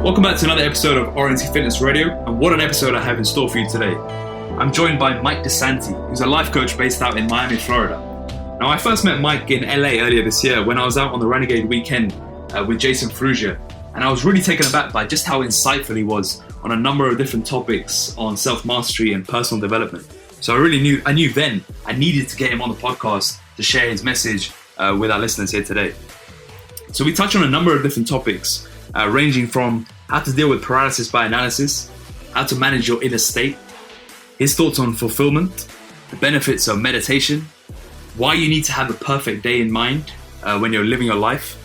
Welcome back to another episode of RNT Fitness Radio, and what an episode I have in store for you today. I'm joined by Mike De Santi, who's a life coach based out in Miami, Florida. Now, I first met Mike in LA earlier this year when I was out on the Renegade weekend with Jason Ferruggia, and I was really taken aback by just how insightful he was on a number of different topics on self-mastery and personal development. So I knew then I needed to get him on the podcast to share his message with our listeners here today. So we touch on a number of different topics, ranging from how to deal with paralysis by analysis, how to manage your inner state, his thoughts on fulfillment, the benefits of meditation, why you need to have a perfect day in mind when you're living your life,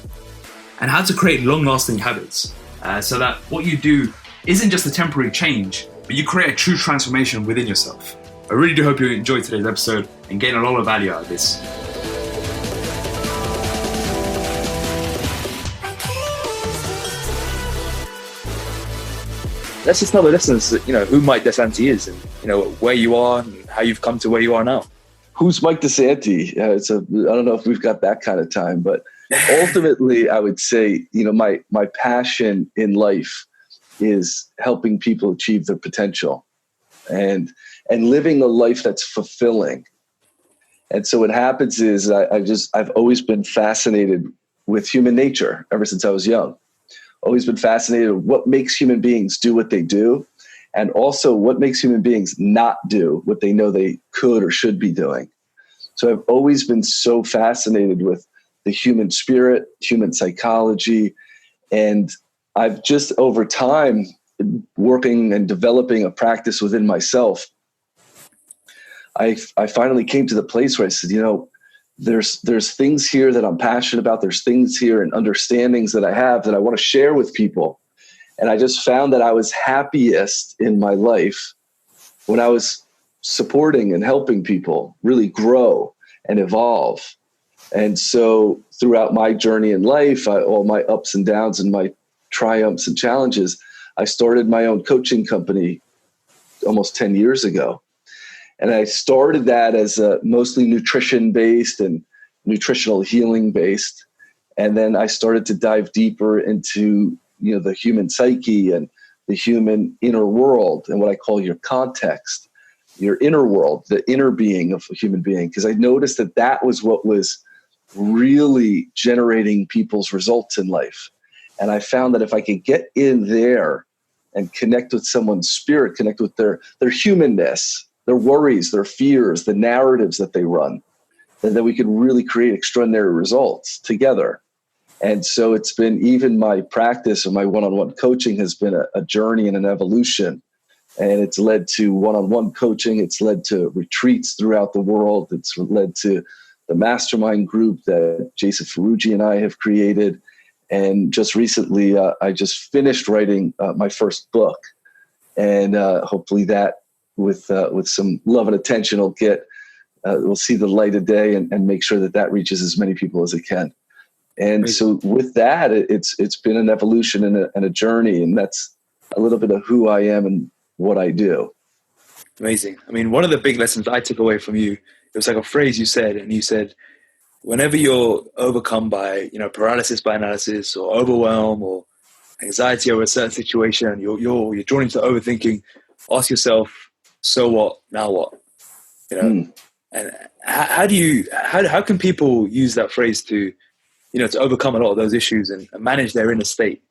and how to create long-lasting habits so that what you do isn't just a temporary change, but you create a true transformation within yourself. I really do hope you enjoyed today's episode and gain a lot of value out of this. Let's just tell the listeners, who Mike De Santi is and, where you are and how you've come to where you are now. Who's Mike De Santi? I don't know if we've got that kind of time, but ultimately I would say, my passion in life is helping people achieve their potential and living a life that's fulfilling. And so what happens is I've always been fascinated with human nature ever since I was young. Always been fascinated with what makes human beings do what they do, and also what makes human beings not do what they know they could or should be doing. So I've always been so fascinated with the human spirit, human psychology, and I've just over time working and developing a practice within myself. I finally came to the place where I said, there's things here that I'm passionate about. There's things here and understandings that I have that I want to share with people. And I just found that I was happiest in my life when I was supporting and helping people really grow and evolve. And so throughout my journey in life, all my ups and downs and my triumphs and challenges, I started my own coaching company almost 10 years ago. And I started that as mostly nutrition-based and nutritional healing-based. And then I started to dive deeper into, the human psyche and the human inner world and what I call your context, your inner world, the inner being of a human being. Because I noticed that was what was really generating people's results in life. And I found that if I could get in there and connect with someone's spirit, connect with their humanness, their worries, their fears, the narratives that they run, and then we could really create extraordinary results together. And so it's been, even my practice or my one-on-one coaching has been a journey and an evolution. And it's led to one-on-one coaching. It's led to retreats throughout the world. It's led to the mastermind group that Jason Ferruggia and I have created. And just recently, I just finished writing my first book. And hopefully that, with some love and attention, we'll see the light of day and make sure that reaches as many people as it can. And so with that, it's been an evolution and a journey, and that's a little bit of who I am and what I do. Amazing. I mean, one of the big lessons I took away from you, it was like a phrase you said, and you said, whenever you're overcome by, paralysis by analysis or overwhelm or anxiety over a certain situation, you're drawn into overthinking, ask yourself, so what? Now what? And how can people use that phrase to, to overcome a lot of those issues and manage their inner state?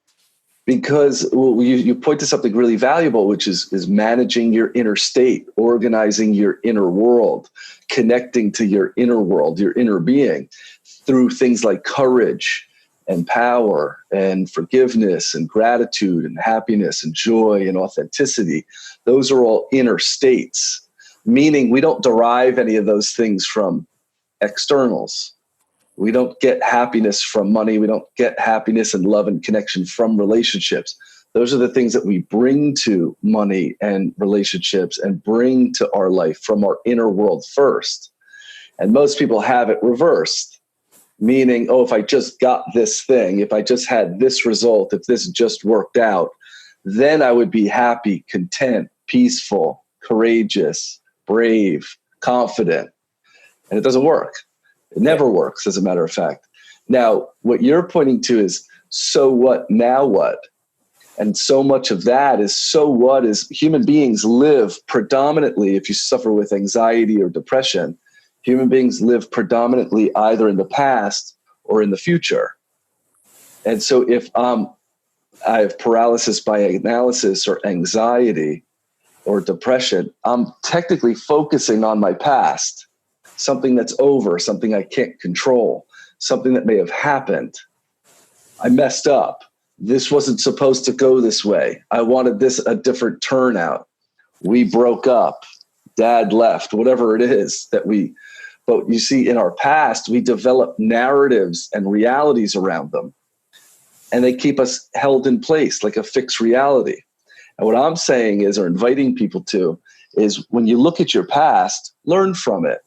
Because you point to something really valuable, which is managing your inner state, organizing your inner world, connecting to your inner world, your inner being, through things like courage and power and forgiveness and gratitude and happiness and joy and authenticity. Those are all inner states, meaning we don't derive any of those things from externals. We don't get happiness from money. We don't get happiness and love and connection from relationships. Those are the things that we bring to money and relationships and bring to our life from our inner world first. And most people have it reversed, meaning, if I just got this thing, if I just had this result, if this just worked out, then I would be happy, content, peaceful, courageous, brave, confident. And it doesn't work. It never works, as a matter of fact. Now, what you're pointing to is, so what, now what? And so much of that is, so what is human beings live predominantly, if you suffer with anxiety or depression, human beings live predominantly either in the past or in the future. And so if I have paralysis by analysis or anxiety or depression, I'm technically focusing on my past, something that's over, something I can't control, something that may have happened. I messed up. This wasn't supposed to go this way. I wanted a different turnout. We broke up. Dad left, whatever it is but you see, in our past, we develop narratives and realities around them, and they keep us held in place like a fixed reality. And what I'm saying is, or inviting people to, is when you look at your past, learn from it,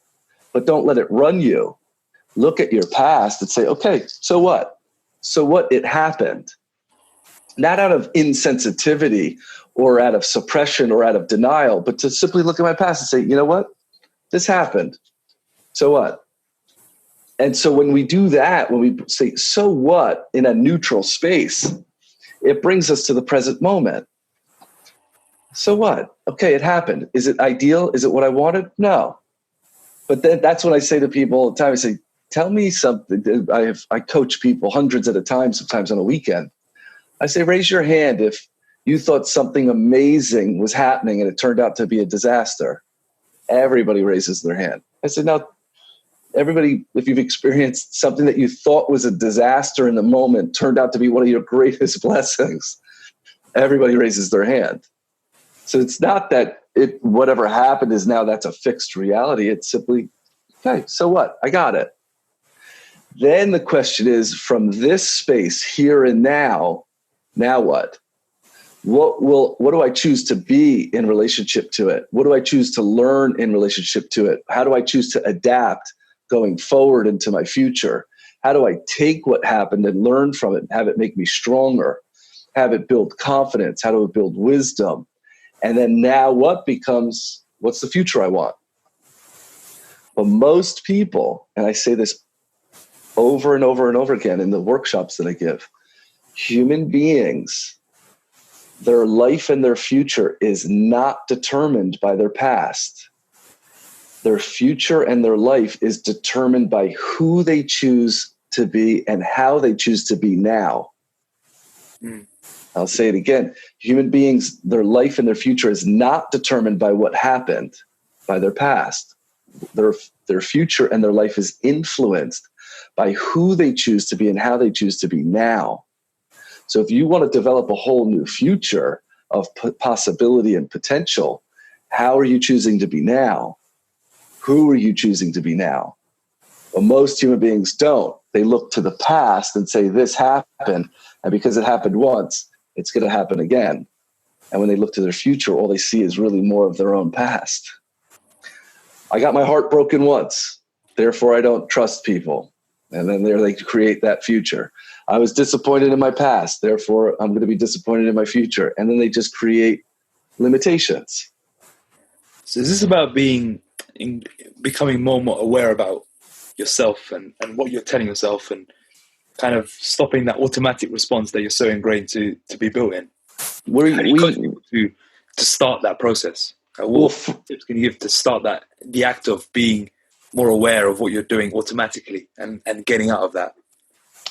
but don't let it run you. Look at your past and say, okay, so what? So what? It happened. Not out of insensitivity or out of suppression or out of denial, but to simply look at my past and say, you know what? This happened. So what? And so when we do that, when we say, so what, in a neutral space, it brings us to the present moment. So what? Okay, it happened. Is it ideal? Is it what I wanted? No. But then that's what I say to people all the time. I say, tell me something. I coach people hundreds at a time, sometimes on a weekend. I say, raise your hand if you thought something amazing was happening and it turned out to be a disaster. Everybody raises their hand. I said, now, everybody, if you've experienced something that you thought was a disaster in the moment, turned out to be one of your greatest blessings, everybody raises their hand. So it's not that whatever happened is now that's a fixed reality. It's simply, okay, so what? I got it. Then the question is, from this space, here and now what? What do I choose to be in relationship to it? What do I choose to learn in relationship to it? How do I choose to adapt going forward into my future? How do I take what happened and learn from it and have it make me stronger? Have it build confidence? How do it build wisdom? And then now what becomes, what's the future I want? But most people, and I say this over and over and over again in the workshops that I give, human beings, their life and their future is not determined by their past. Their future and their life is determined by who they choose to be and how they choose to be now. I'll say it again. Human beings, their life and their future is not determined by what happened, by their past. Their future and their life is influenced by who they choose to be and how they choose to be now. So if you want to develop a whole new future of possibility and potential, how are you choosing to be now? Who are you choosing to be now? Well, most human beings don't. They look to the past and say, this happened, and because it happened once, it's going to happen again. And when they look to their future, all they see is really more of their own past. I got my heart broken once, therefore I don't trust people. And then there they create that future. I was disappointed in my past, therefore I'm going to be disappointed in my future. And then they just create limitations. So is this about becoming more and more aware about yourself and what you're telling yourself, and kind of stopping that automatic response that you're so ingrained to be built in? How do you coach people to start that process? What tips can you give to start the act of being more aware of what you're doing automatically and getting out of that?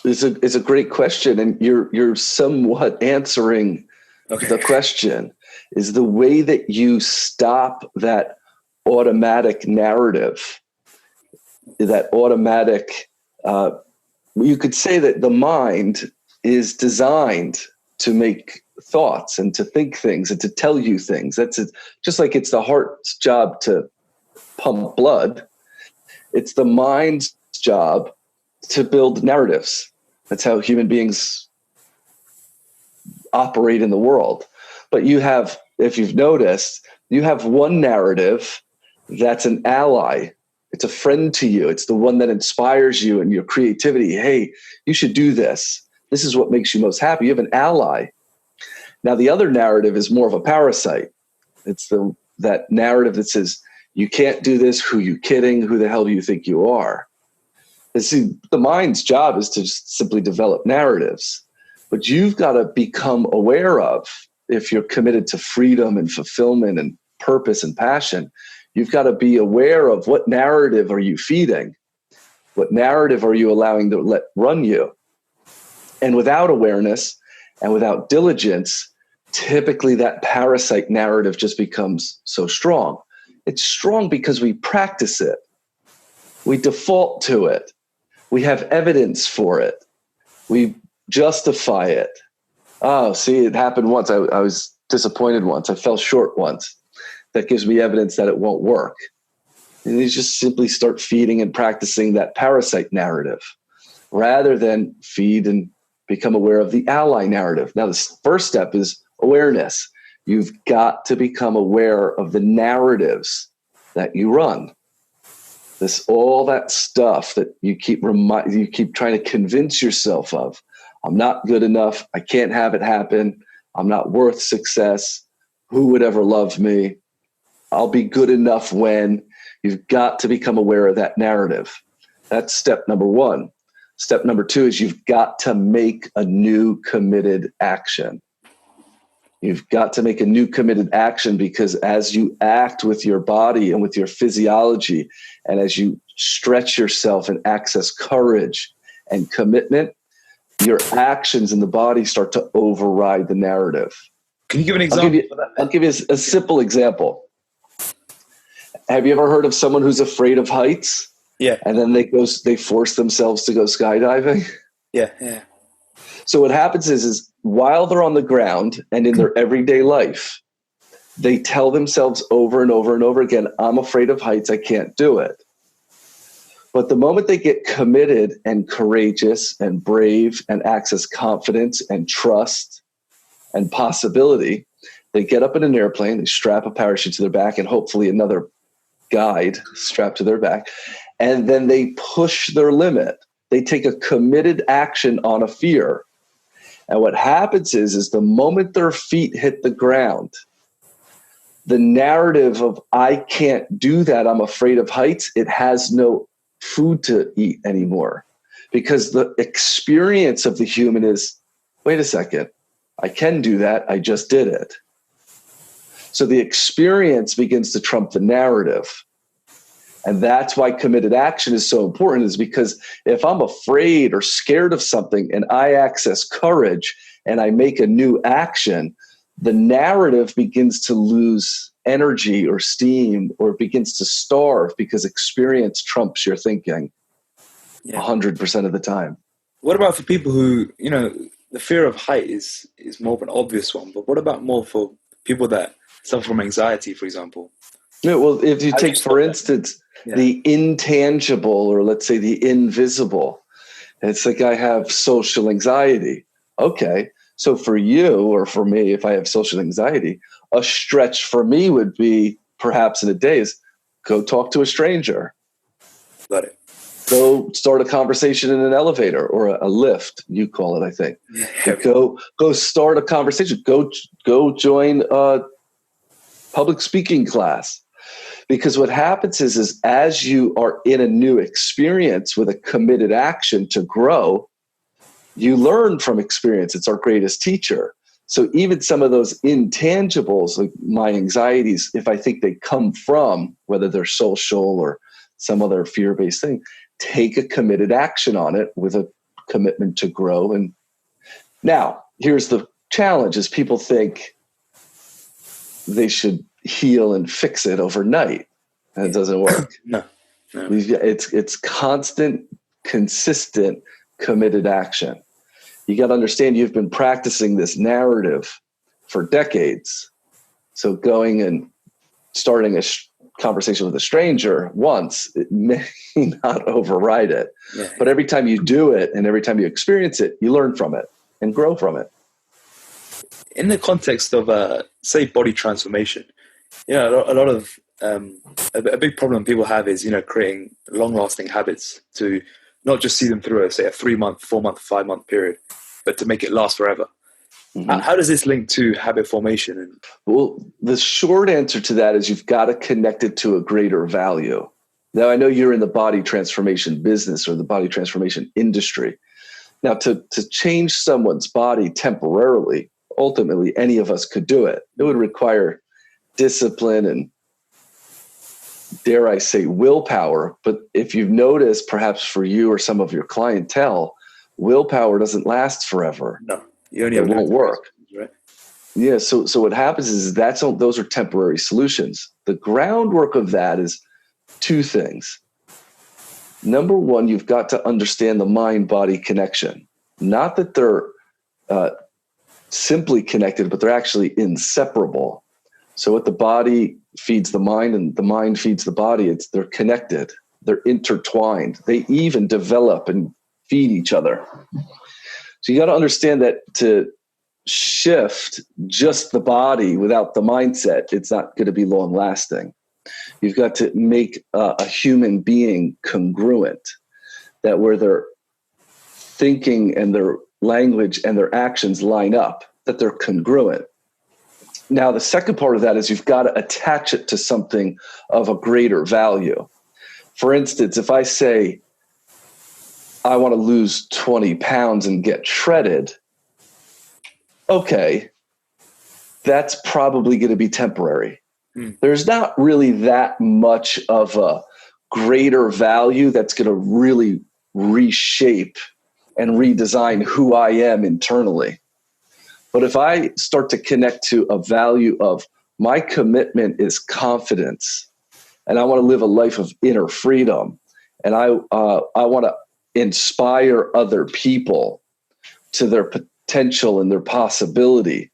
It's a great question, and you're somewhat answering the question. Is the way that you stop that automatic narrative, that automatic. You could say that the mind is designed to make thoughts and to think things and to tell you things. That's it. Just like it's the heart's job to pump blood, it's the mind's job to build narratives. That's how human beings operate in the world. But you have, if you've noticed, you have one narrative that's an ally. It's a friend to you. It's the one that inspires you and your creativity. Hey, you should do this. This is what makes you most happy. You have an ally. Now, the other narrative is more of a parasite. It's that narrative that says, you can't do this. Who you kidding? Who the hell do you think you are? And see, the mind's job is to just simply develop narratives. But you've got to become aware of, if you're committed to freedom and fulfillment and purpose and passion, you've got to be aware of what narrative are you feeding? What narrative are you allowing to let run you? And without awareness and without diligence, typically that parasite narrative just becomes so strong. It's strong because we practice it. We default to it. We have evidence for it. We justify it. Oh, see, it happened once. I was disappointed once. I fell short once. That gives me evidence that it won't work. And you just simply start feeding and practicing that parasite narrative rather than feed and become aware of the ally narrative. Now, the first step is awareness. You've got to become aware of the narratives that you run. All that stuff that you keep trying to convince yourself of. I'm not good enough. I can't have it happen. I'm not worth success. Who would ever love me? I'll be good enough when. You've got to become aware of that narrative. That's step number one. Step number two is you've got to make a new committed action. You've got to make a new committed action, because as you act with your body and with your physiology, and as you stretch yourself and access courage and commitment, your actions in the body start to override the narrative. Can you give an example? I'll give you a simple example. Have you ever heard of someone who's afraid of heights? Yeah. And then they force themselves to go skydiving? Yeah. So what happens is while they're on the ground and in their everyday life, they tell themselves over and over and over again, I'm afraid of heights, I can't do it. But the moment they get committed and courageous and brave and access confidence and trust and possibility, they get up in an airplane, they strap a parachute to their back and hopefully another guide strapped to their back, and then they push their limit. They take a committed action on a fear. And what happens is the moment their feet hit the ground, the narrative of I can't do that, I'm afraid of heights, it has no food to eat anymore. Because the experience of the human is, wait a second, I can do that, I just did it. So the experience begins to trump the narrative. And that's why committed action is so important, is because if I'm afraid or scared of something and I access courage and I make a new action, the narrative begins to lose energy or steam, or begins to starve, because experience trumps your thinking 100% of the time. What about for people who, the fear of height is more of an obvious one, but what about more for people that suffer from anxiety, for example? Yeah, well, if you take, for instance, the intangible, or let's say the invisible, it's like I have social anxiety. Okay, so for you or for me, if I have social anxiety, a stretch for me would be perhaps in a day is go talk to a stranger. Got it. Go start a conversation in an elevator or a lift, you call it, I think. Yeah. Go start a conversation. Go join a public speaking class. Because what happens is as you are in a new experience with a committed action to grow, you learn from experience. It's our greatest teacher. So even some of those intangibles, like my anxieties, if I think they come from, whether they're social or some other fear-based thing, take a committed action on it with a commitment to grow. And now here's the challenge, is people think they should heal and fix it overnight. And it doesn't work. No. It's constant, consistent, committed action. You got to understand, you've been practicing this narrative for decades. So going and starting a conversation with a stranger once, it may not override it. Yeah. But every time you do it and every time you experience it, you learn from it and grow from it. In the context of, say, body transformation, a lot of a big problem people have is, creating long-lasting habits to not just see them through a 3-month, 4-month, 5-month period, but to make it last forever. Mm-hmm. How does this link to habit formation? Well, the short answer to that is you've got to connect it to a greater value. Now, I know you're in the body transformation business or the body transformation industry. Now, to change someone's body temporarily, ultimately, any of us could do it. It would require discipline and, dare I say, willpower. But if you've noticed, perhaps for you or some of your clientele, willpower doesn't last forever. No, you only it won't work. Right? Yeah. So what happens is those are temporary solutions. The groundwork of that is two things. Number one, you've got to understand the mind-body connection. Not that they're simply connected, but they're actually inseparable. So what the body feeds the mind and the mind feeds the body, they're connected. They're intertwined. They even develop and feed each other. So you got to understand that to shift just the body without the mindset, it's not going to be long lasting. You've got to make a human being congruent, that where their thinking and their language and their actions line up, that they're congruent. Now, the second part of that is you've got to attach it to something of a greater value. For instance, if I say, I want to lose 20 pounds and get shredded, okay, that's probably going to be temporary. There's not really that much of a greater value that's going to really reshape and redesign who I am internally. But if I start to connect to a value of my commitment is confidence, and I want to live a life of inner freedom, and I want to inspire other people to their potential and their possibility,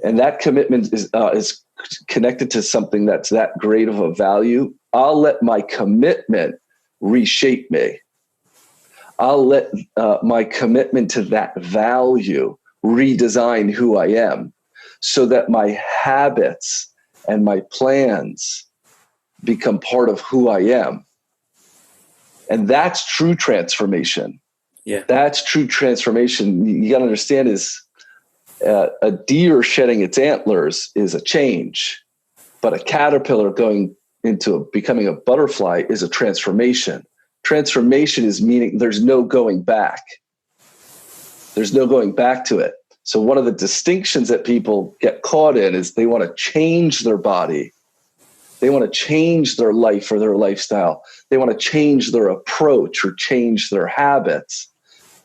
and that commitment is connected to something that's that great of a value, I'll let my commitment reshape me. I'll let my commitment to that value redesign who I am, so that my habits and my plans become part of who I am. And that's true transformation. Yeah, that's true transformation. You got to understand is a deer shedding its antlers is a change, but a caterpillar going into becoming a butterfly is a transformation. Transformation is meaning there's no going back. There's no going back to it. So one of the distinctions that people get caught in is they want to change their body. They want to change their life or their lifestyle. They want to change their approach or change their habits.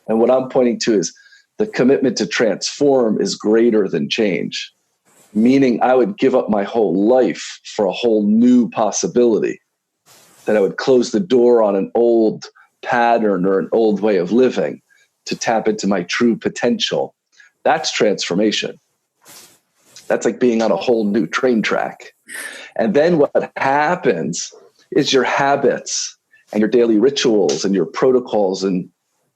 And what I'm pointing to is the commitment to transform is greater than change, meaning I would give up my whole life for a whole new possibility, that I would close the door on an old pattern or an old way of living to tap into my true potential. That's transformation. That's like being on a whole new train track. And then what happens is your habits and your daily rituals and your protocols and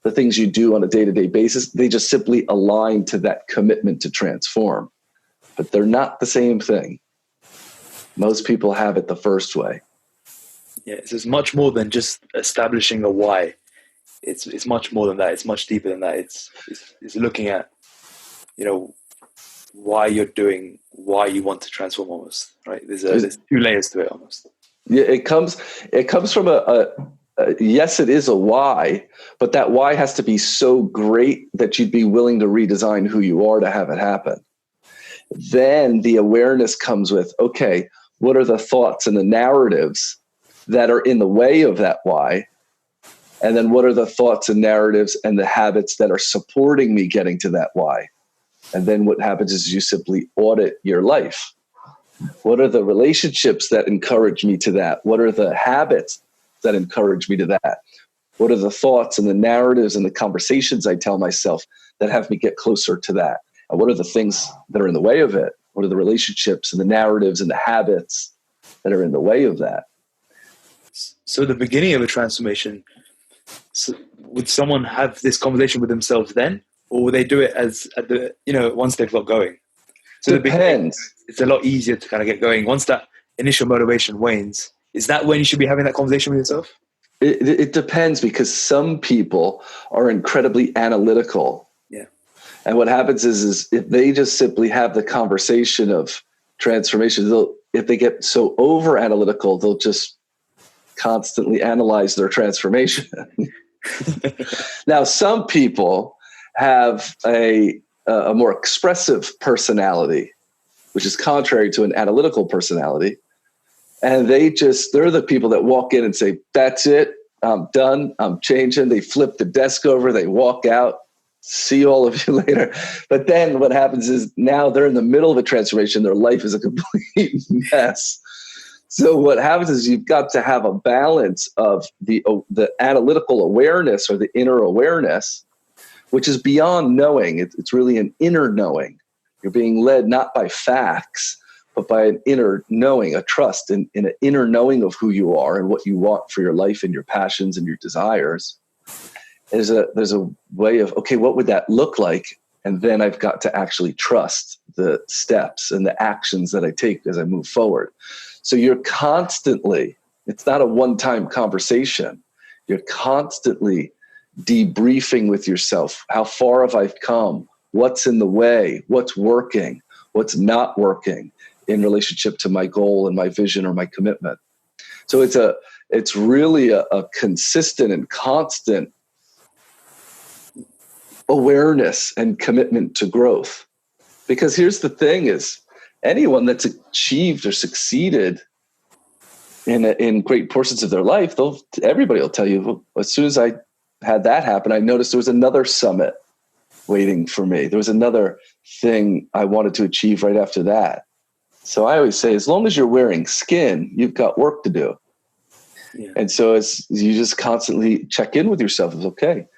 the things you do on a day-to-day basis, they just simply align to that commitment to transform. But they're not the same thing. Most people have it the first way. Yeah, it's much more than just establishing a why. It's much more than that. It's much deeper than that. It's looking at, why you're doing, why you want to transform almost, right? There's two layers to it almost. Yeah, it comes from yes, it is a why, but that why has to be so great that you'd be willing to redesign who you are to have it happen. Then the awareness comes with, okay, what are the thoughts and the narratives that are in the way of that why? And then what are the thoughts and narratives and the habits that are supporting me getting to that why? And then what happens is you simply audit your life. What are the relationships that encourage me to that? What are the habits that encourage me to that? What are the thoughts and the narratives and the conversations I tell myself that have me get closer to that? And what are the things that are in the way of it? What are the relationships and the narratives and the habits that are in the way of that? So the beginning of a transformation, would someone have this conversation with themselves then? Or would they do it once they've got going? So depends. It's a lot easier to kind of get going. Once that initial motivation wanes, is that when you should be having that conversation with yourself? It depends, because some people are incredibly analytical. Yeah. And what happens is if they just simply have the conversation of transformation, if they get so over analytical, they'll just constantly analyze their transformation. Now, some people have a more expressive personality, which is contrary to an analytical personality. And they're the people that walk in and say, that's it, I'm done, I'm changing. They flip the desk over, they walk out, see all of you later. But then what happens is now they're in the middle of a transformation. Their life is a complete mess. So what happens is you've got to have a balance of the analytical awareness or the inner awareness, which is beyond knowing. It's really an inner knowing. You're being led not by facts, but by an inner knowing, a trust in an inner knowing of who you are and what you want for your life and your passions and your desires. There's a way of, okay, what would that look like? And then I've got to actually trust the steps and the actions that I take as I move forward. So you're constantly, it's not a one-time conversation. You're constantly debriefing with yourself. How far have I come? What's in the way? What's working? What's not working in relationship to my goal and my vision or my commitment? So it's really a consistent and constant awareness and commitment to growth. Because here's the thing is, anyone that's achieved or succeeded in great portions of their life, everybody will tell you, well, as soon as I had that happen, I noticed there was another summit waiting for me. There was another thing I wanted to achieve right after that. So I always say, as long as you're wearing skin, you've got work to do. Yeah. And so you just constantly check in with yourself. It's okay.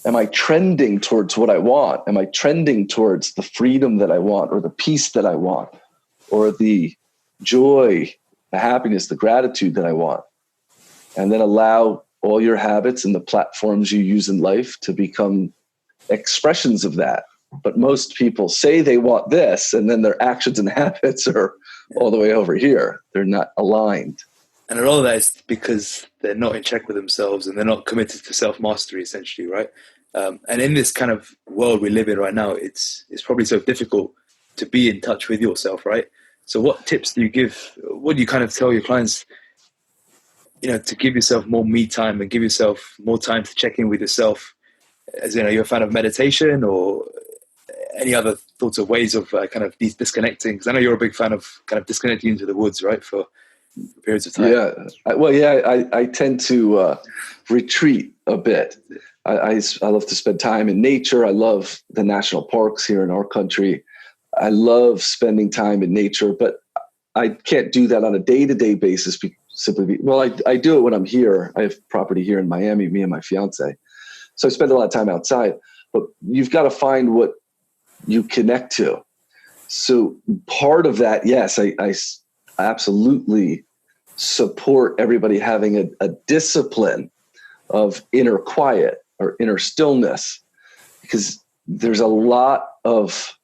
Am I trending towards what I want? Am I trending towards the freedom that I want, or the peace that I want, or the joy, the happiness, the gratitude that I want? And then allow all your habits and the platforms you use in life to become expressions of that. But most people say they want this, and then their actions and habits are all the way over here. They're not aligned. And a lot of that is because they're not in check with themselves and they're not committed to self-mastery, essentially, right? And in this kind of world we live in right now, it's probably so difficult to be in touch with yourself, right? So what tips do you give? What do you kind of tell your clients, to give yourself more me time and give yourself more time to check in with yourself? As you're a fan of meditation or any other thoughts of ways of kind of disconnecting? Because I know you're a big fan of kind of disconnecting into the woods, right? For periods of time. I tend to retreat a bit. I love to spend time in nature. I love the national parks here in our country. I love spending time in nature, but I can't do that on a day-to-day basis. I do it when I'm here. I have property here in Miami, me and my fiance. So I spend a lot of time outside, but you've got to find what you connect to. So part of that, yes, I absolutely support everybody having a discipline of inner quiet or inner stillness, because there's a lot of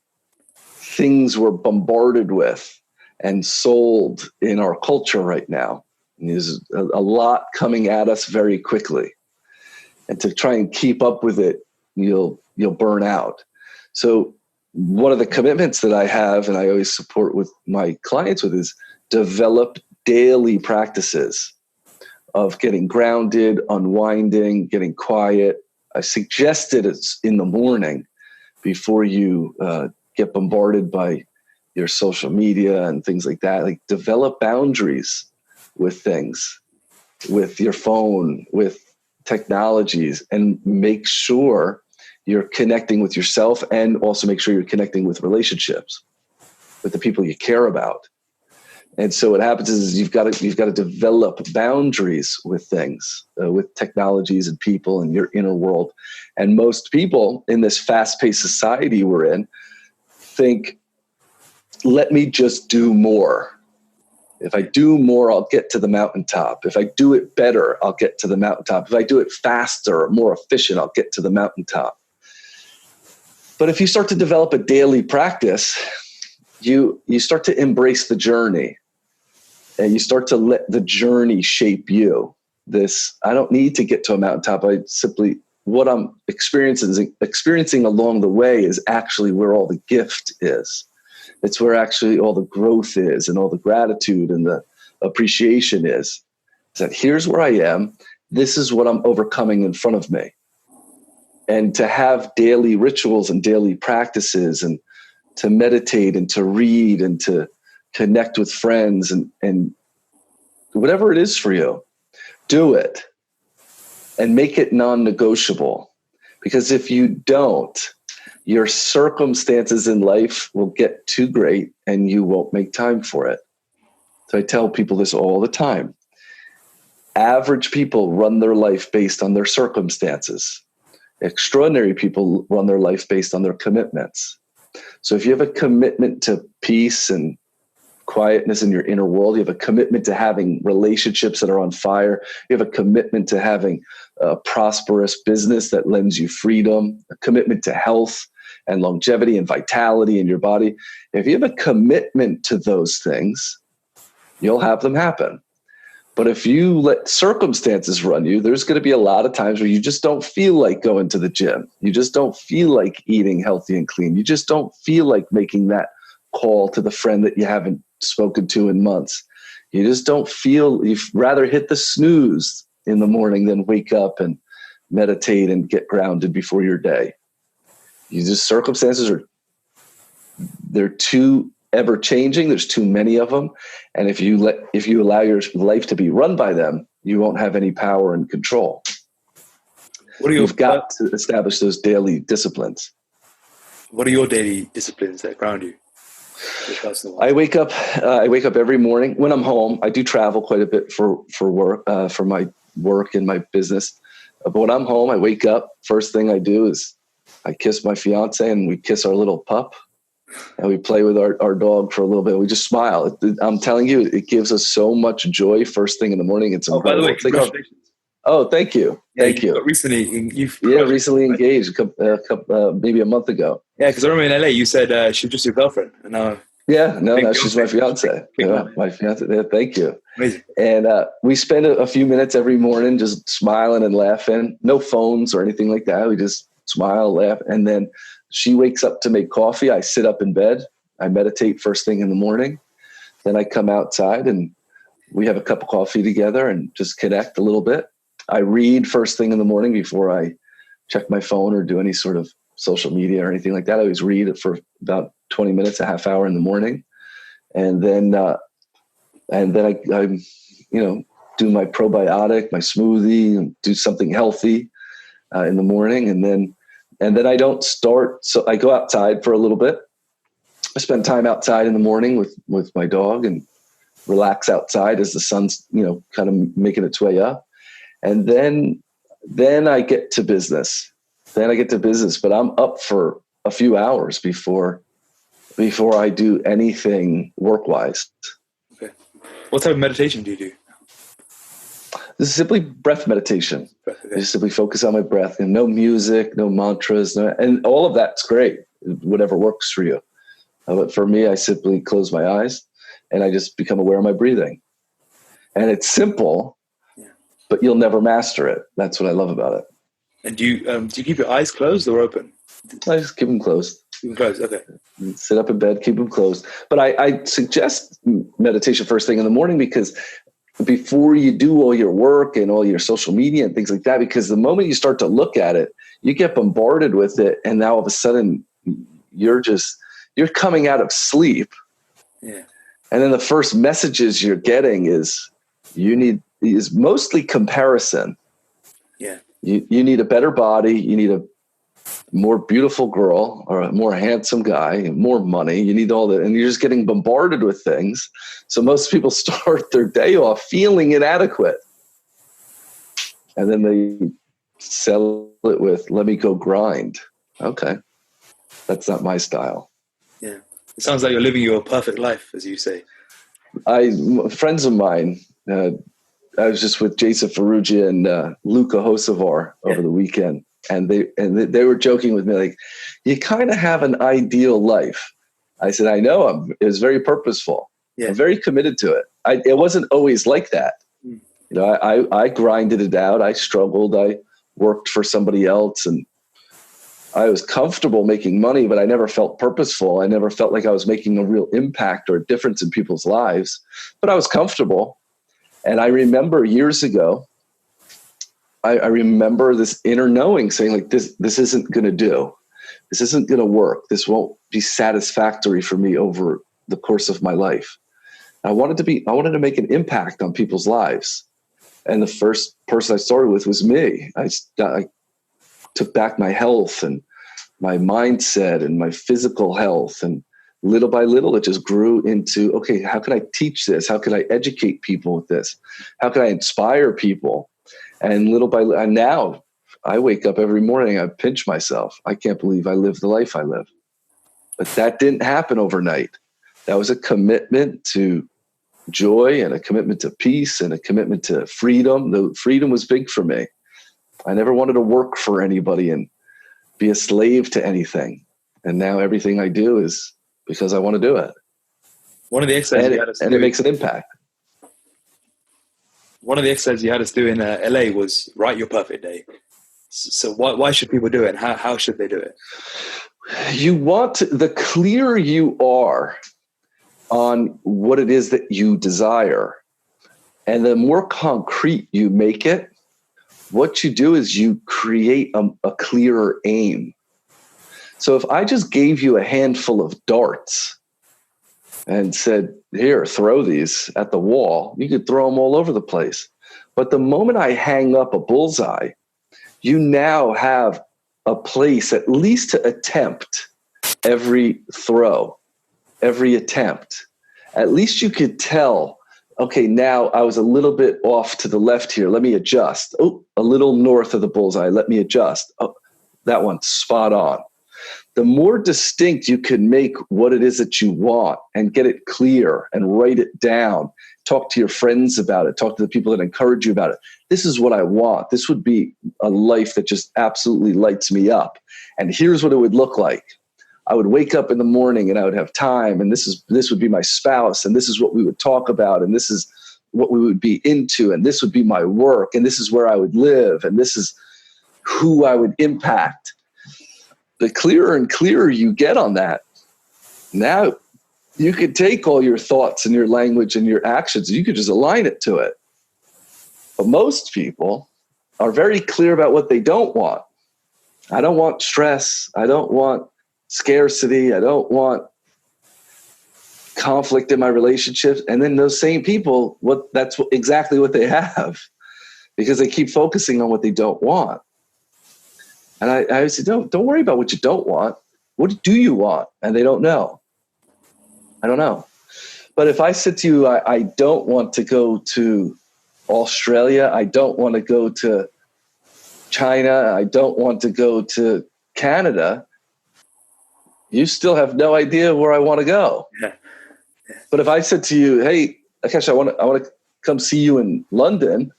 things we're bombarded with and sold in our culture right now. And there's a lot coming at us very quickly, and to try and keep up with it, you'll burn out. So one of the commitments that I have, and I always support with my clients with, is develop daily practices of getting grounded, unwinding, getting quiet. I suggested it's in the morning before you get bombarded by your social media and things like that. Like, develop boundaries with things, with your phone, with technologies, and make sure you're connecting with yourself, and also make sure you're connecting with relationships, with the people you care about. And so what happens is you've got to develop boundaries with things, with technologies and people and your inner world. And most people in this fast-paced society we're in think, let me just do more. If I do more, I'll get to the mountaintop. If I do it better, I'll get to the mountaintop. If I do it faster or more efficient, I'll get to the mountaintop. But if you start to develop a daily practice, you start to embrace the journey, and you start to let the journey shape you. I don't need to get to a mountaintop. What I'm experiencing along the way is actually where all the gift is. It's where actually all the growth is, and all the gratitude and the appreciation is. that here's where I am. This is what I'm overcoming in front of me. And to have daily rituals and daily practices, and to meditate and to read and to connect with friends, and whatever it is for you, do it and make it non-negotiable. Because if you don't, your circumstances in life will get too great and you won't make time for it. So I tell people this all the time. Average people run their life based on their circumstances. Extraordinary people run their life based on their commitments. So if you have a commitment to peace and quietness in your inner world, you have a commitment to having relationships that are on fire, you have a commitment to having a prosperous business that lends you freedom, a commitment to health and longevity and vitality in your body. If you have a commitment to those things, you'll have them happen. But if you let circumstances run you, there's going to be a lot of times where you just don't feel like going to the gym. You just don't feel like eating healthy and clean. You just don't feel like making that call to the friend that you haven't spoken to in months. You just don't feel, you'd rather hit the snooze in the morning than wake up and meditate and get grounded before your day. Circumstances they're too ever changing. There's too many of them. And if you allow your life to be run by them, you won't have any power and control. You've got to establish those daily disciplines. What are your daily disciplines that ground you? I wake up every morning when I'm home. I do travel quite a bit for work, for my work and my business. But when I'm home, I wake up. First thing I do is I kiss my fiance and we kiss our little pup. And we play with our dog for a little bit. We just smile. I'm telling you, it gives us so much joy first thing in the morning. It's by the way, congratulations. Oh, thank you. Thank you. Recently engaged, maybe a month ago. Yeah, because I remember in LA, you said she's just your girlfriend. And now, she's my fiance. My fiance. Yeah, thank you. Amazing. And we spend a few minutes every morning just smiling and laughing. No phones or anything like that. We just smile, laugh, and then she wakes up to make coffee. I sit up in bed. I meditate first thing in the morning. Then I come outside and we have a cup of coffee together and just connect a little bit. I read first thing in the morning before I check my phone or do any sort of social media or anything like that. I always read it for about 20 minutes, a half hour in the morning. And then I do my probiotic, my smoothie, and do something healthy in the morning. And then I don't start. So I go outside for a little bit. I spend time outside in the morning with my dog and relax outside as the sun's, kind of making its way up. And then I get to business. But I'm up for a few hours before I do anything work-wise. Okay. What type of meditation do you do? This is simply breath meditation. Okay. I just simply focus on my breath and no music, no mantras, and all of that's great, whatever works for you. But for me, I simply close my eyes and I just become aware of my breathing. And it's simple, but you'll never master it. That's what I love about it. And do you keep your eyes closed or open? I just keep them closed. Keep them closed, okay. Sit up in bed, keep them closed. But I suggest meditation first thing in the morning because before you do all your work and all your social media and things like that, because the moment you start to look at it, you get bombarded with it. And now all of a sudden you're coming out of sleep. Yeah. And then the first messages you're getting is mostly comparison. Yeah. You need a better body. You need a more beautiful girl or a more handsome guy and more money. You need all that. And you're just getting bombarded with things. So most people start their day off feeling inadequate. And then they sell it with, let me go grind. Okay. That's not my style. Yeah. It sounds like you're living your perfect life, as you say. Friends of mine, I was just with Jason Ferruggia and Luca Hocevar over the weekend. And they were joking with me, like, you kind of have an ideal life. I said, I know. It was very purposeful. Yeah. I'm very committed to it. It wasn't always like that. I grinded it out. I struggled. I worked for somebody else and I was comfortable making money, but I never felt purposeful. I never felt like I was making a real impact or a difference in people's lives, but I was comfortable. And I remember years ago, I remember this inner knowing saying like, this isn't going to do. This isn't going to work. This won't be satisfactory for me over the course of my life. I wanted to make an impact on people's lives. And the first person I started with was me. I took back my health and my mindset and my physical health. And little by little, it just grew into, okay, how can I teach this? How can I educate people with this? How can I inspire people? And little by little, and now I wake up every morning, I pinch myself. I can't believe I live the life I live. But that didn't happen overnight. That was a commitment to joy and a commitment to peace and a commitment to freedom. The freedom was big for me. I never wanted to work for anybody and be a slave to anything. And now everything I do is because I want to do it. One of the exercises it makes an impact. One of the exercises you had us do in LA was write your perfect day. So why should people do it? And how should they do it? The clearer you are on what it is that you desire, and the more concrete you make it, what you do is you create a clearer aim. So if I just gave you a handful of darts and said, here, throw these at the wall, you could throw them all over the place. But the moment I hang up a bullseye, you now have a place at least to attempt every throw, every attempt. At least you could tell, okay, now I was a little bit off to the left here. Let me adjust. Oh, a little north of the bullseye. Let me adjust. Oh, that one's spot on. The more distinct you can make what it is that you want and get it clear and write it down, talk to your friends about it, talk to the people that encourage you about it. This is what I want. This would be a life that just absolutely lights me up. And here's what it would look like. I would wake up in the morning and I would have time, and this would be my spouse, and this is what we would talk about, and this is what we would be into, and this would be my work, and this is where I would live, and this is who I would impact. The clearer and clearer you get on that, now you could take all your thoughts and your language and your actions, and you could just align it to it. But most people are very clear about what they don't want. I don't want stress. I don't want scarcity. I don't want conflict in my relationships. And then those same people, that's exactly what they have, because they keep focusing on what they don't want. And I say, don't worry about what you don't want. What do you want? And they don't know. I don't know. But if I said to you, I don't want to go to Australia, I don't want to go to China, I don't want to go to Canada, you still have no idea where I want to go. Yeah. But if I said to you, hey, Akash, I want to come see you in London,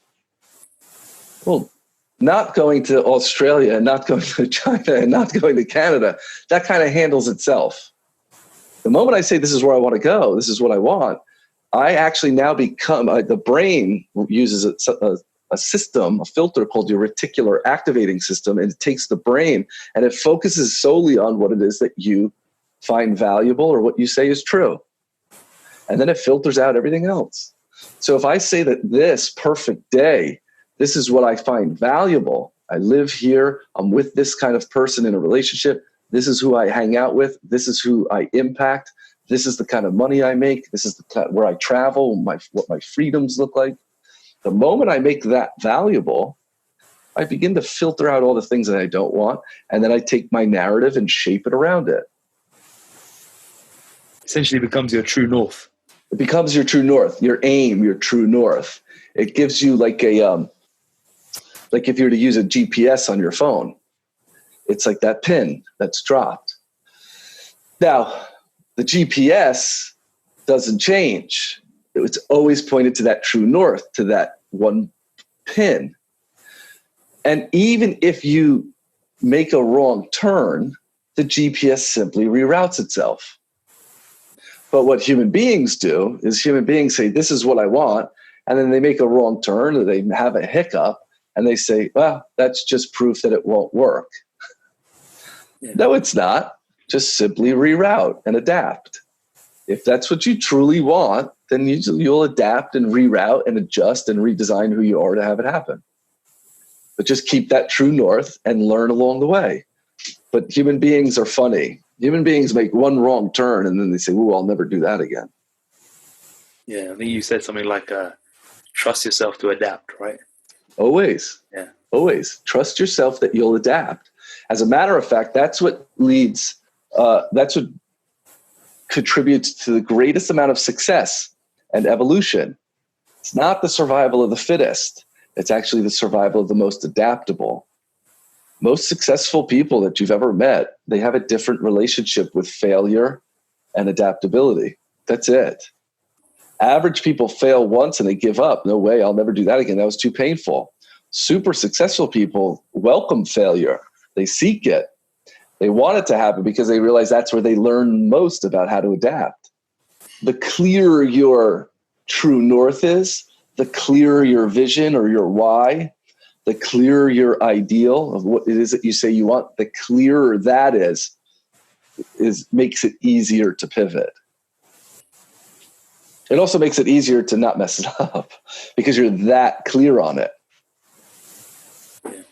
well, not going to Australia and not going to China and not going to Canada, that kind of handles itself. The moment I say this is where I want to go, this is what I want, I actually now become, the brain uses a system, a filter called your reticular activating system, and it takes the brain and it focuses solely on what it is that you find valuable or what you say is true. And then it filters out everything else. So if I say that this perfect day, this is what I find valuable, I live here, I'm with this kind of person in a relationship, this is who I hang out with, this is who I impact, this is the kind of money I make, this is where I travel, what my freedoms look like. The moment I make that valuable, I begin to filter out all the things that I don't want, and then I take my narrative and shape it around it. Essentially becomes your true north. It becomes your true north, your aim, your true north. It gives you like like if you were to use a GPS on your phone, it's like that pin that's dropped. Now, the GPS doesn't change. It's always pointed to that true north, to that one pin. And even if you make a wrong turn, the GPS simply reroutes itself. But what human beings do is human beings say, this is what I want. And then they make a wrong turn or they have a hiccup and they say, well, that's just proof that it won't work. Yeah. No, it's not. Just simply reroute and adapt. If that's what you truly want, then you'll adapt and reroute and adjust and redesign who you are to have it happen. But just keep that true north and learn along the way. But human beings are funny. Human beings make one wrong turn and then they say, "Ooh, I'll never do that again." Yeah, I think you said something like, trust yourself to adapt, right? Always. Yeah. Always. Trust yourself that you'll adapt. As a matter of fact, that's what contributes to the greatest amount of success and evolution. It's not the survival of the fittest. It's actually the survival of the most adaptable. Most successful people that you've ever met, they have a different relationship with failure and adaptability. That's it. Average people fail once and they give up. No way, I'll never do that again. That was too painful. Super successful people welcome failure. They seek it. They want it to happen because they realize that's where they learn most about how to adapt. The clearer your true north is, the clearer your vision or your why, the clearer your ideal of what it is that you say you want, the clearer that is makes it easier to pivot. It also makes it easier to not mess it up because you're that clear on it. Yeah.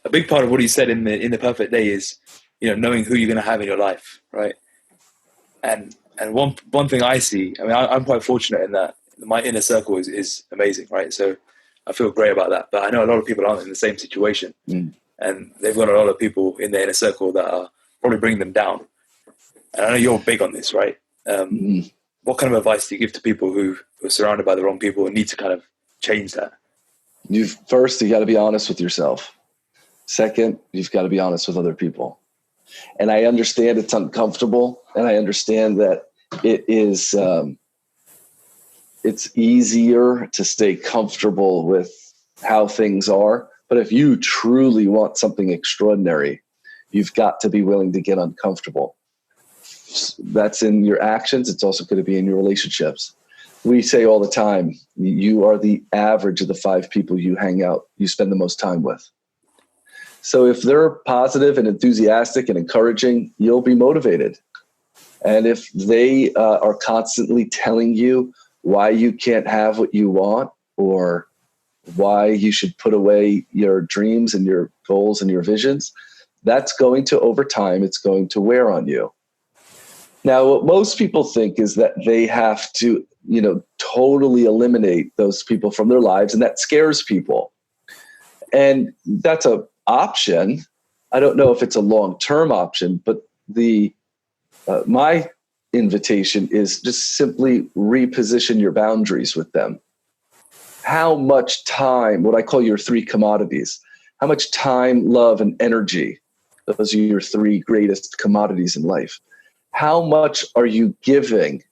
A big part of what he said in the perfect day is, knowing who you're going to have in your life, right? And one thing I see, I mean, I'm quite fortunate in that my inner circle is amazing, right? So I feel great about that. But I know a lot of people aren't in the same situation, and they've got a lot of people in their inner circle that are probably bringing them down. And I know you're big on this, right? What kind of advice do you give to people who are surrounded by the wrong people and need to kind of change that? First, you got to be honest with yourself. Second, you've got to be honest with other people. And I understand it's uncomfortable, and I understand that it is. It's easier to stay comfortable with how things are. But if you truly want something extraordinary, you've got to be willing to get uncomfortable. That's in your actions. It's also going to be in your relationships. We say all the time, you are the average of the 5 people you spend the most time with. So if they're positive and enthusiastic and encouraging, you'll be motivated. And if they are constantly telling you why you can't have what you want or why you should put away your dreams and your goals and your visions, that's going to, over time, it's going to wear on you. Now, what most people think is that they have to, totally eliminate those people from their lives, and that scares people. And that's an option. I don't know if it's a long-term option, but my invitation is just simply reposition your boundaries with them. How much time, what I call your 3 commodities, how much time, love, and energy, those are your 3 greatest commodities in life. How much are you giving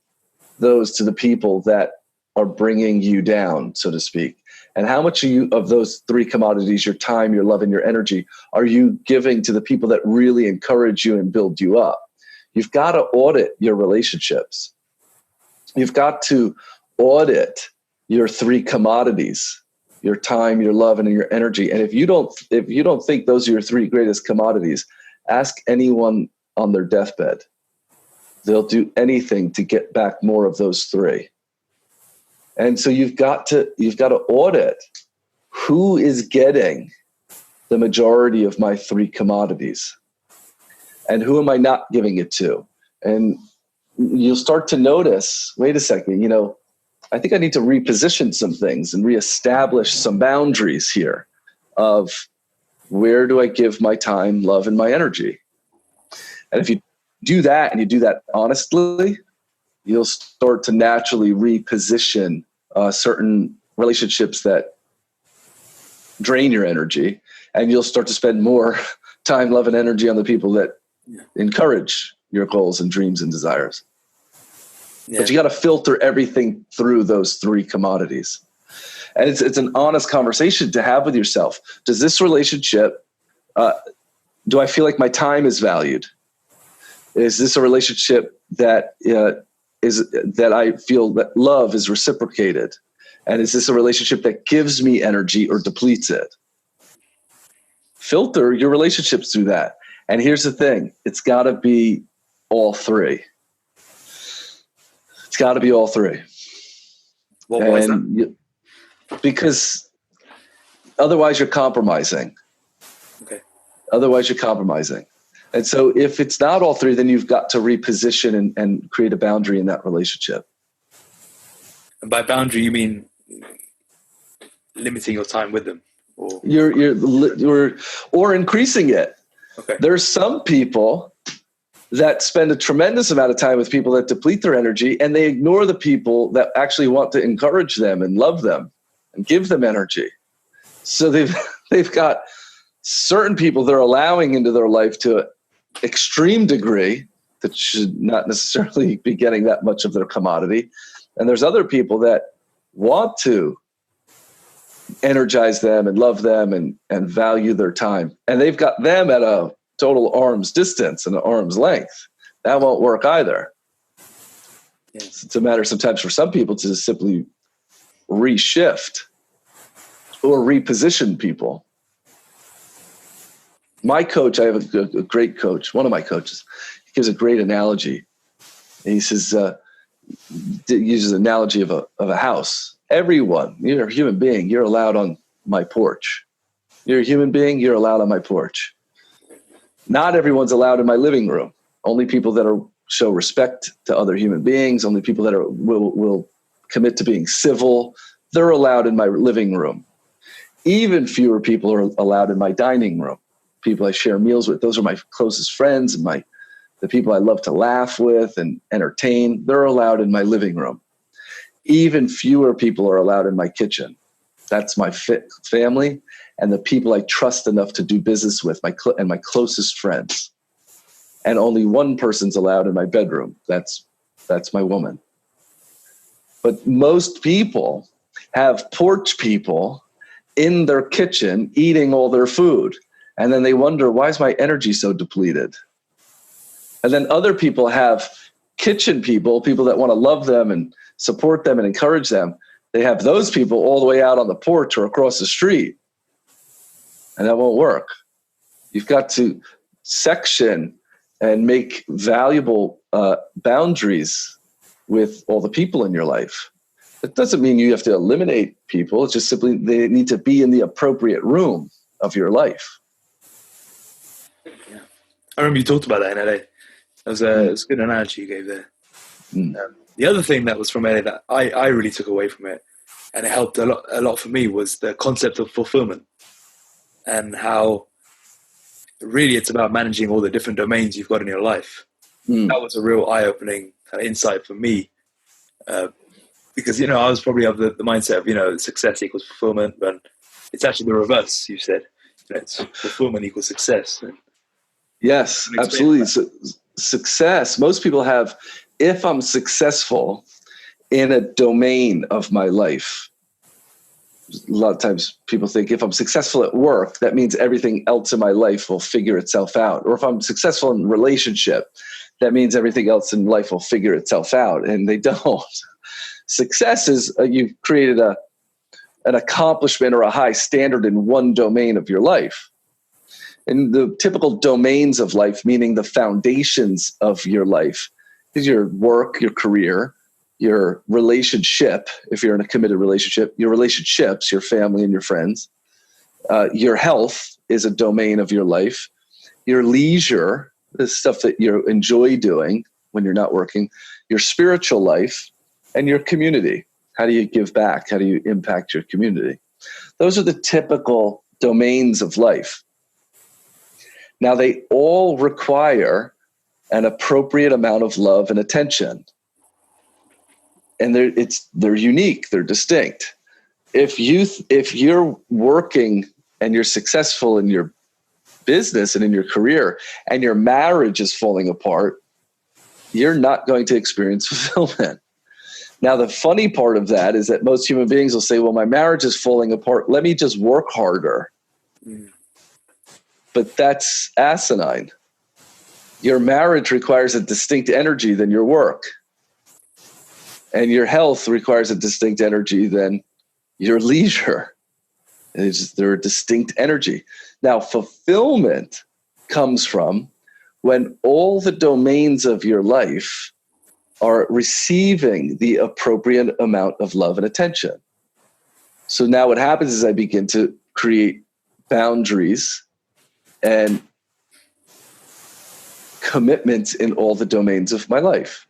those to the people that are bringing you down, so to speak? And how much of those 3 commodities, your time, your love, and your energy, are you giving to the people that really encourage you and build you up? You've got to audit your relationships. You've got to audit your 3 commodities, your time, your love, and your energy. And if you don't think those are your 3 greatest commodities, ask anyone on their deathbed. They'll do anything to get back more of those 3. And so you've got to audit who is getting the majority of my 3 commodities and who am I not giving it to? And you'll start to notice, wait a second, I think I need to reposition some things and reestablish some boundaries here of where do I give my time, love, and my energy? And if you do that and you do that honestly, you'll start to naturally reposition certain relationships that drain your energy, and you'll start to spend more time, love, and energy on the people that encourage your goals and dreams and desires. Yeah. But you got to filter everything through those 3 commodities. And it's an honest conversation to have with yourself. Does this relationship, do I feel like my time is valued? Is this a relationship that that I feel that love is reciprocated? And is this a relationship that gives me energy or depletes it? Filter your relationships through that. And here's the thing, it's got to be all 3. It's got to be all three. Well, why is that? Because otherwise you're compromising. Okay. Otherwise you're compromising. And so if it's not all three, then you've got to reposition and create a boundary in that relationship. And by boundary, you mean limiting your time with them, or or increasing it. Okay. There's some people that spend a tremendous amount of time with people that deplete their energy, and they ignore the people that actually want to encourage them and love them and give them energy. So they've got certain people they're allowing into their life to an extreme degree that should not necessarily be getting that much of their commodity. And there's other people that want to energize them and love them and value their time. And they've got them at a total arm's distance and an arm's length. That won't work either. Yes. It's a matter sometimes for some people to just simply reshift or reposition people. My coach, I have a great coach, one of my coaches, he gives a great analogy. And he says, uses an analogy of a house. Everyone, you're a human being, you're allowed on my porch. You're a human being, you're allowed on my porch. Not everyone's allowed in my living room. Only people that show respect to other human beings, only people that will commit to being civil, they're allowed in my living room. Even fewer people are allowed in my dining room. People I share meals with, those are my closest friends and the people I love to laugh with and entertain, they're allowed in my living room. Even fewer people are allowed in my kitchen. That's my family and the people I trust enough to do business with, my closest friends. And only one person's allowed in my bedroom. That's my woman. But most people have porch people in their kitchen eating all their food. And then they wonder, why is my energy so depleted? And then other people have kitchen people that want to love them and support them and encourage them. They have those people all the way out on the porch or across the street. And that won't work. You've got to section and make valuable boundaries with all the people in your life. It doesn't mean you have to eliminate people. It's just simply they need to be in the appropriate room of your life. Yeah. I remember you talked about that in LA. It was a good analogy you gave there. The other thing that was from LA that I really took away from it, and it helped a lot for me, was the concept of fulfillment, and how really it's about managing all the different domains you've got in your life. That was a real eye-opening kind of insight for me, because I was probably of the mindset of success equals fulfillment, but it's actually the reverse. You said it's fulfillment equals success. Yes, absolutely. So, success, most people have, if I'm successful in a domain of my life, a lot of times people think if I'm successful at work, that means everything else in my life will figure itself out. Or if I'm successful in a relationship, that means everything else in life will figure itself out. And they don't. Success is you've created an accomplishment or a high standard in one domain of your life. And the typical domains of life, meaning the foundations of your life, is your work, your career, your relationship, if you're in a committed relationship, your relationships, your family and your friends. Your health is a domain of your life. Your leisure, the stuff that you enjoy doing when you're not working. Your spiritual life and your community. How do you give back? How do you impact your community? Those are the typical domains of life. Now, they all require an appropriate amount of love and attention. And they're unique, they're distinct. If you're working and you're successful in your business and in your career and your marriage is falling apart, you're not going to experience fulfillment. Now, the funny part of that is that most human beings will say, well, my marriage is falling apart. Let me just work harder. But that's asinine. Your marriage requires a distinct energy than your work. And your health requires a distinct energy than your leisure. They're a distinct energy. Now, fulfillment comes from when all the domains of your life are receiving the appropriate amount of love and attention. So now what happens is I begin to create boundaries and commitments in all the domains of my life.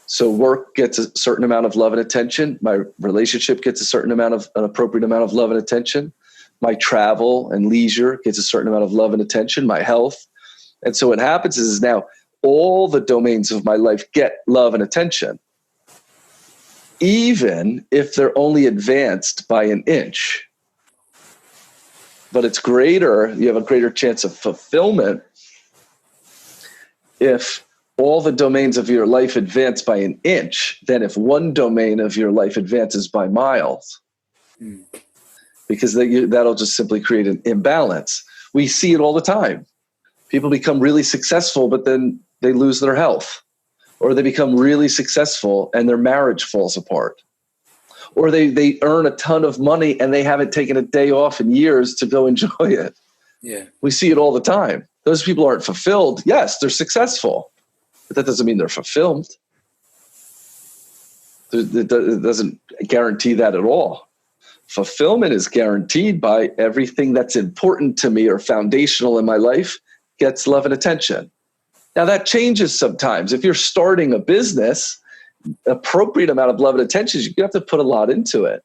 So work gets a certain amount of love and attention. My relationship gets a certain amount of an appropriate amount of love and attention. My travel and leisure gets a certain amount of love and attention, my health. And so what happens is now all the domains of my life get love and attention, even if they're only advanced by an inch. But it's greater, you have a greater chance of fulfillment if all the domains of your life advance by an inch than if one domain of your life advances by miles. Because that'll just simply create an imbalance. We see it all the time. People become really successful, but then they lose their health. Or they become really successful and their marriage falls apart. Or they earn a ton of money and they haven't taken a day off in years to go enjoy it. Yeah. We see it all the time. Those people aren't fulfilled. Yes, they're successful, but that doesn't mean they're fulfilled. It doesn't guarantee that at all. Fulfillment is guaranteed by everything that's important to me or foundational in my life gets love and attention. Now that changes sometimes. If you're starting a business, appropriate amount of love and attention, you have to put a lot into it.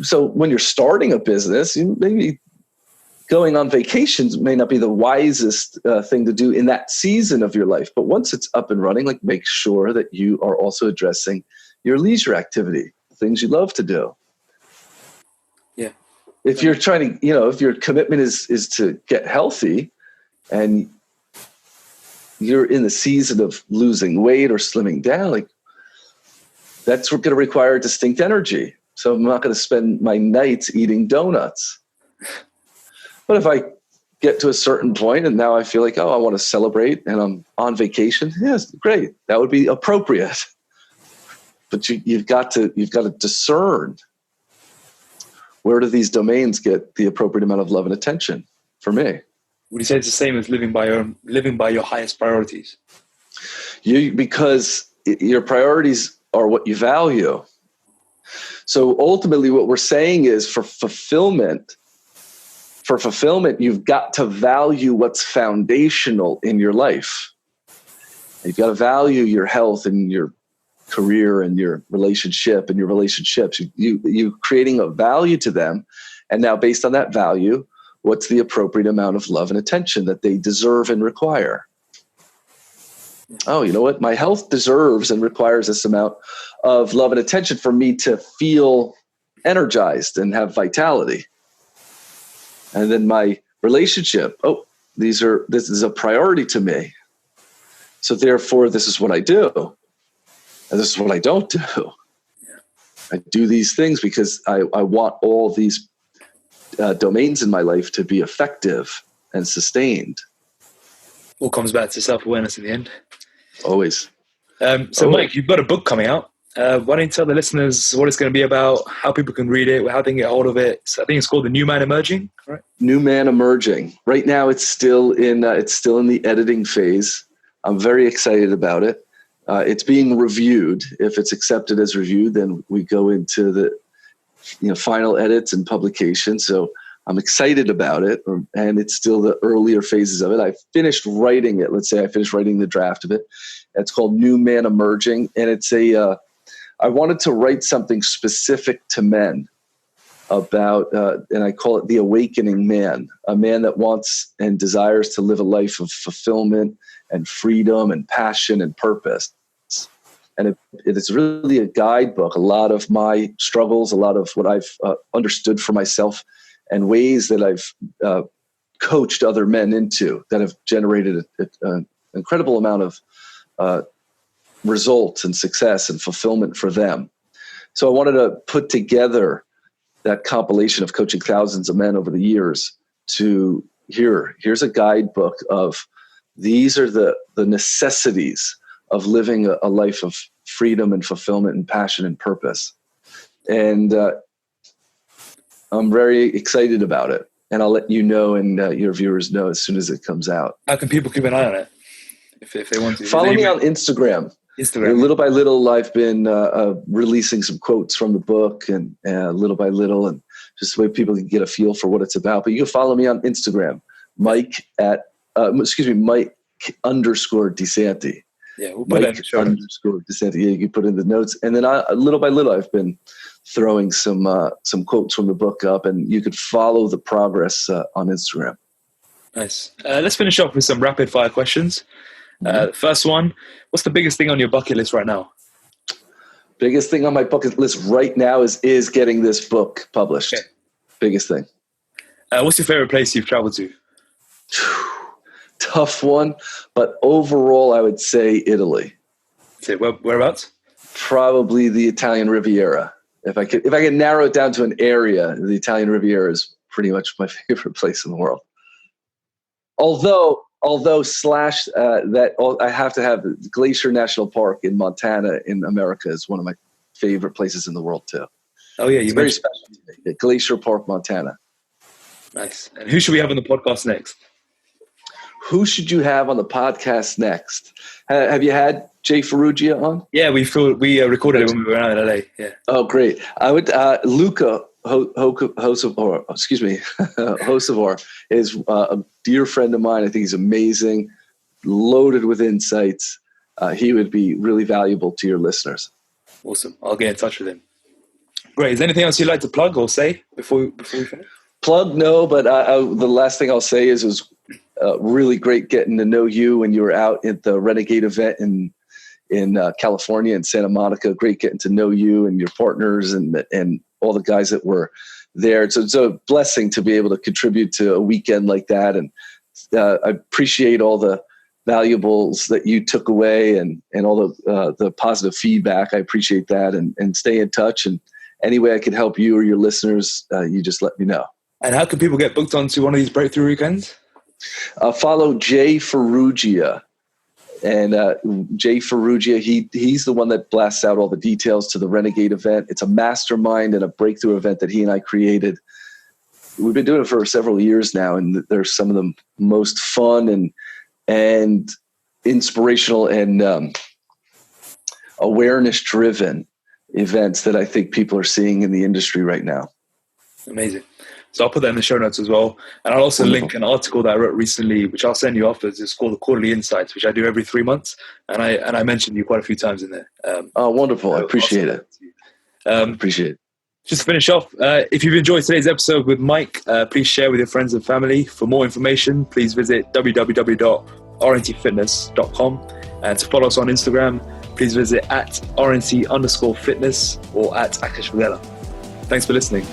So when you're starting a business, maybe going on vacations may not be the wisest thing to do in that season of your life. But once it's up and running, like make sure that you are also addressing your leisure activity, things you love to do. Yeah. If you're trying to, if your commitment is to get healthy and you're in the season of losing weight or slimming down, like that's going to require distinct energy. So I'm not going to spend my nights eating donuts. But if I get to a certain point and now I feel like, I want to celebrate and I'm on vacation, yes, great. That would be appropriate. But you've got to discern, where do these domains get the appropriate amount of love and attention for me? Would you say it's the same as living by your highest priorities? Because your priorities are what you value. So ultimately what we're saying is for fulfillment, you've got to value what's foundational in your life. You've got to value your health and your career and your relationship and your relationships. You creating a value to them. And now based on that value, what's the appropriate amount of love and attention that they deserve and require? Oh, you know what? My health deserves and requires this amount of love and attention for me to feel energized and have vitality. And then my relationship, this is a priority to me. So therefore, this is what I do. And this is what I don't do. I do these things because I want all these domains in my life to be effective and sustained. All comes back to self-awareness in the end. Always. Mike, you've got a book coming out. Why don't you tell the listeners what it's going to be about, how people can read it, how they can get hold of it? So I think it's called The New Man Emerging, right? New Man Emerging. Right now, it's still in the editing phase. I'm very excited about it. It's being reviewed. If it's accepted as reviewed, then we go into the final edits and publication. So I'm excited about it, and it's still the earlier phases of it. I finished writing it. Let's say I finished writing the draft of it. It's called New Man Emerging, and it's I wanted to write something specific to men about, and I call it the awakening man, a man that wants and desires to live a life of fulfillment and freedom and passion and purpose. And it is really a guidebook, a lot of my struggles, a lot of what I've understood for myself and ways that I've coached other men into that have generated an incredible amount of results and success and fulfillment for them. So I wanted to put together that compilation of coaching thousands of men over the years to here's a guidebook of these are the necessities of living a life of freedom and fulfillment and passion and purpose. And I'm very excited about it. And I'll let you know and your viewers know as soon as it comes out. How can people keep an eye on it if they want to? Follow me on Instagram Instagram. Little by little, I've been releasing some quotes from the book, and little by little, and just the way people can get a feel for what it's about. But you can follow me on Instagram, Mike _De Santi. Yeah, we'll put that in the show notes. _De Santi. Yeah, you can put in the notes. And then little by little, I've been throwing some quotes from the book up, and you could follow the progress on Instagram. Nice. Let's finish off with some rapid fire questions. The first one, what's the biggest thing on your bucket list right now? Biggest thing on my bucket list right now is getting this book published. Okay. Biggest thing. What's your favorite place you've traveled to? Tough one, but overall, I would say Italy. Say whereabouts? Probably the Italian Riviera. If I could narrow it down to an area, the Italian Riviera is pretty much my favorite place in the world. Although I have to have Glacier National Park in Montana in America is one of my favorite places in the world too. Oh yeah, it's very special to me. Glacier Park, Montana. Nice. And who should we have on the podcast next? Who should you have on the podcast next? Have you had Jay Ferruggia on? Yeah, we recorded it when we were out in LA. Yeah. Oh, great. I would Luca Hocevar is a dear friend of mine. I think he's amazing, loaded with insights. He would be really valuable to your listeners. Awesome. I'll get in touch with him. Great. Is there anything else you'd like to plug or say before we finish? Plug? No, but the last thing I'll say is it was really great getting to know you when you were out at the Renegade event in California and Santa Monica. Great getting to know you and your partners and all the guys that were there. It's a blessing to be able to contribute to a weekend like that. And I appreciate all the valuables that you took away and all the positive feedback. I appreciate that and stay in touch. And any way I can help you or your listeners, you just let me know. And how can people get booked onto one of these breakthrough weekends? Follow Jay Ferruggia. And Jay Ferruggia, he's the one that blasts out all the details to the Renegade event. It's a mastermind and a breakthrough event that he and I created. We've been doing it for several years now, and they're some of the most fun and inspirational and awareness-driven events that I think people are seeing in the industry right now. Amazing. So I'll put that in the show notes as well. And I'll also link an article that I wrote recently, which I'll send you afterwards. It's called the Quarterly Insights, which I do every 3 months. And I mentioned you quite a few times in there. Wonderful. I appreciate it. Appreciate it. Just to finish off, if you've enjoyed today's episode with Mike, please share with your friends and family. For more information, please visit www.rntfitness.com. And to follow us on Instagram, please visit @RNT_fitness or @Akash Videla. Thanks for listening.